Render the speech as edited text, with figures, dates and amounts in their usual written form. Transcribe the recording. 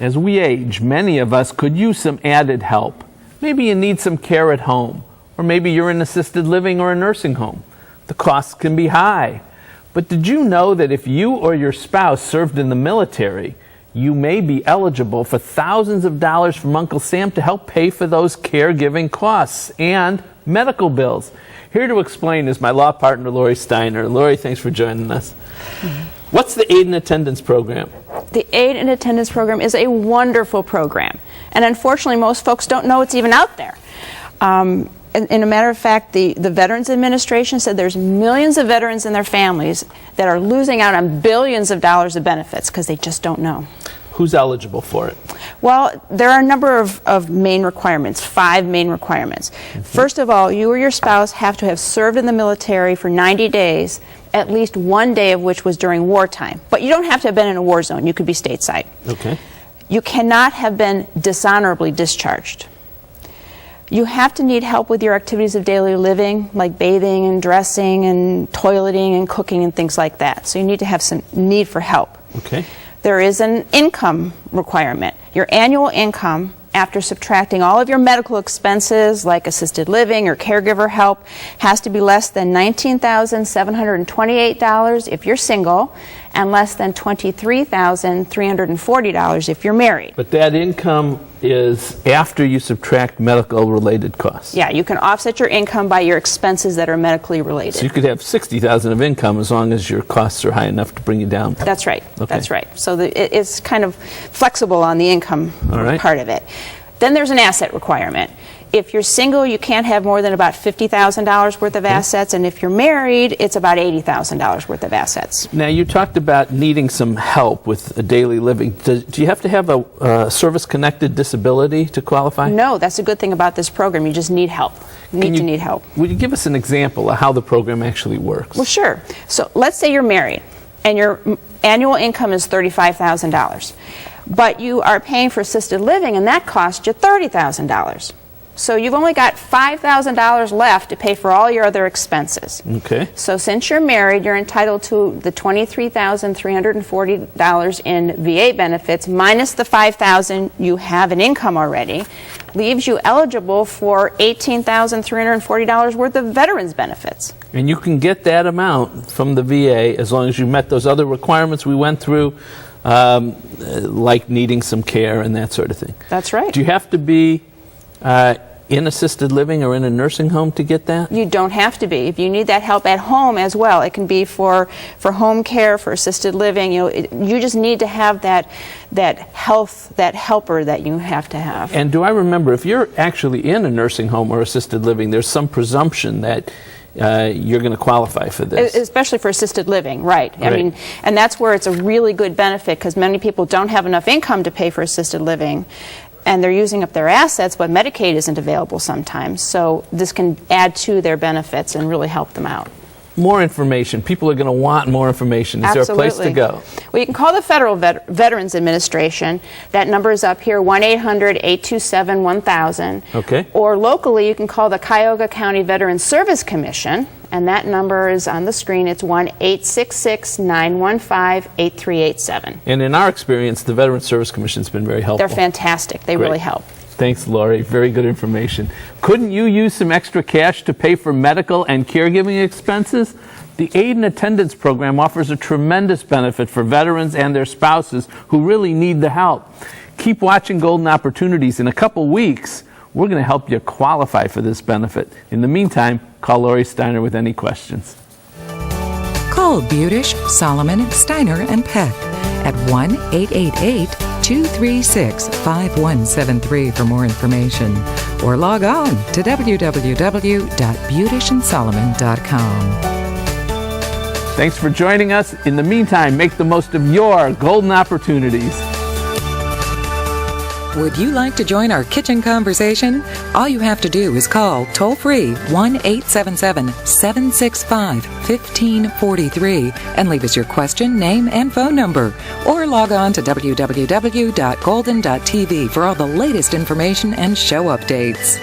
As we age, many of us could use some added help. Maybe you need some care at home, or maybe you're in assisted living or a nursing home. The costs can be high. But did you know that if you or your spouse served in the military, you may be eligible for thousands of dollars from Uncle Sam to help pay for those caregiving costs and medical bills? Here to explain is my law partner, Lori Steiner. Lori, thanks for joining us. What's the Aid and Attendance Program? The Aid and Attendance Program is a wonderful program, and unfortunately most folks don't know it's even out there. In a matter of fact, the Veterans Administration said there's millions of veterans and their families that are losing out on billions of dollars of benefits because they just don't know. Who's eligible for it? Well, there are a number of main requirements, 5 main requirements. First of all, you or your spouse have to have served in the military for 90 days, at least 1 day of which was during wartime. But you don't have to have been in a war zone. You could be stateside. Okay. You cannot have been dishonorably discharged. You have to need help with your activities of daily living, like bathing and dressing and toileting and cooking and things like that. So you need to have some need for help. Okay. There is an income requirement. Your annual income, after subtracting all of your medical expenses like assisted living or caregiver help, has to be less than $19,728 if you're single and less than $23,340 if you're married. But that income is after you subtract medical related costs. Yeah, you can offset your income by your expenses that are medically related. So you could have $60,000 of income as long as your costs are high enough to bring you down. That's right. Okay. That's right. So it's kind of flexible on the income part of it. Then there's an asset requirement. If you're single, you can't have more than about $50,000 worth of assets, and if you're married, it's about $80,000 worth of assets. Now, you talked about needing some help with daily living. Do you have to have a service-connected disability to qualify? No, that's a good thing about this program. You just need help. You need help. Would you give us an example of how the program actually works? Well, sure. So let's say you're married, and your annual income is $35,000. But you are paying for assisted living, and that costs you $30,000. So you've only got $5,000 left to pay for all your other expenses. Okay. So since you're married, you're entitled to the $23,340 in VA benefits minus the $5,000 you have in income already, leaves you eligible for $18,340 worth of veterans benefits. And you can get that amount from the VA as long as you met those other requirements we went through, like needing some care and that sort of thing. That's right. Do you have to be in assisted living or in a nursing home to get that? You don't have to be. If you need that help at home as well, it can be for home care, for assisted living. You just need to have that helper that you have to have. And do I remember, if you're actually in a nursing home or assisted living, there's some presumption that you're going to qualify for this. Especially for assisted living, right. I mean, and that's where it's a really good benefit, because many people don't have enough income to pay for assisted living, and they're using up their assets, but Medicaid isn't available sometimes. So this can add to their benefits and really help them out. More information. People are going to want more information. Is there a place to go? Well, you can call the Federal Veterans Administration. That number is up here, 1-800-827-1000. Okay. Or locally, you can call the Cuyahoga County Veterans Service Commission, and that number is on the screen. It's 1-866-915-8387. And in our experience, the Veterans Service Commission has been very helpful. They're fantastic. They really help. Thanks, Lori. Very good information. Couldn't you use some extra cash to pay for medical and caregiving expenses? The Aid and Attendance Program offers a tremendous benefit for veterans and their spouses who really need the help. Keep watching Golden Opportunities. In a couple weeks, we're going to help you qualify for this benefit. In the meantime, call Lori Steiner with any questions. Call Budish, Solomon, Steiner, and Peck at 1-888-236-5173 for more information, or log on to www.budishandsolomon.com. Thanks for joining us. In the meantime, make the most of your golden opportunities. Would you like to join our kitchen conversation? All you have to do is call toll-free 1-877-765-1543 and leave us your question, name, and phone number. Or log on to www.golden.tv for all the latest information and show updates.